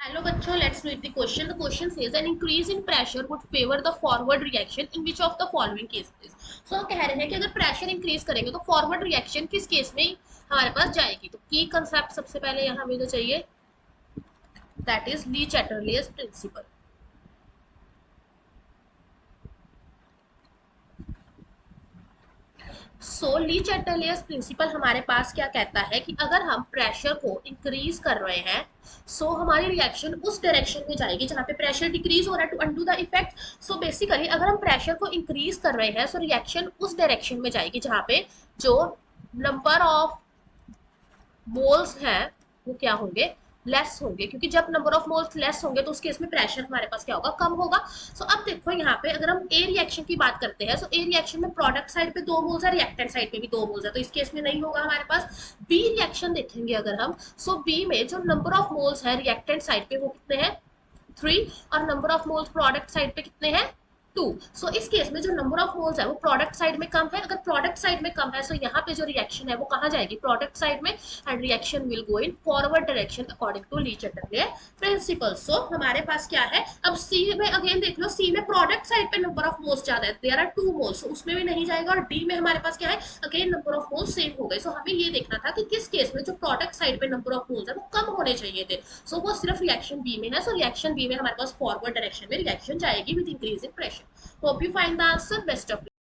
Hello बच्चों, let's read the question. The question says an increase in pressure would favor the forward reaction in which of the following cases. So हम कह रहे हैं कि अगर pressure increase करेंगे तो फॉरवर्ड रिएक्शन किस केस में हमारे पास जाएगी। तो की कंसेप्ट सबसे पहले यहाँ हमें जो चाहिए that is Le Chatelier's principle. So Le Chatelier's principle हमारे पास क्या कहता है कि अगर हम प्रेशर को इंक्रीज कर रहे हैं हमारी रिएक्शन उस डायरेक्शन में जाएगी जहां पे प्रेशर डिक्रीज हो रहा है to undo the effect. Basically अगर हम प्रेशर को इंक्रीज कर रहे हैं रिएक्शन उस डायरेक्शन में जाएगी जहां पे जो नंबर ऑफ मोल्स हैं वो क्या होंगे, लेस होंगे, क्योंकि जब नंबर ऑफ मोल्स लेस होंगे तो उस केस में प्रेशर हमारे पास क्या होगा, कम होगा। अब देखो यहाँ पे अगर हम ए रिएक्शन की बात करते हैं ए रिएक्शन में प्रोडक्ट साइड पे 2 मोल्स है, रिएक्टेंट साइड पे भी 2 मोल्स है, तो इस केस में नहीं होगा हमारे पास। बी रिएक्शन देखेंगे अगर हम बी में जो नंबर ऑफ मोल्स है रिएक्टेंट साइड पे वो कितने हैं, 3, और number of moles product side पे कितने हैं, 2। इस केस में जो नंबर ऑफ मोल्स है वो प्रोडक्ट साइड में कम है। अगर प्रोडक्ट साइड में कम है यहाँ पे जो रिएक्शन है वो कहाँ जाएगी, प्रोडक्ट साइड में, and reaction will go in forward direction according to Le Chatelier's principle. हमारे पास क्या है, अब सी में अगेन देख लो, सी में प्रोडक्ट साइड पे नंबर ऑफ मोल्स ज्यादा है, देयर आर 2 मोल्स, उसमें भी नहीं जाएगा। और डी में हमारे पास क्या है, again number of moles same हो गए। हमें ये देखना था कि किस केस में जो प्रोडक्ट साइड पे नंबर ऑफ मोल्स है वो कम होने चाहिए थे। वो सिर्फ रिएक्शन बी में है। रिएक्शन बी में हमारे पास फॉरवर्ड डायरेक्शन में रिएक्शन जाएगी with increase in pressure. Hope you find the answer. Best of luck.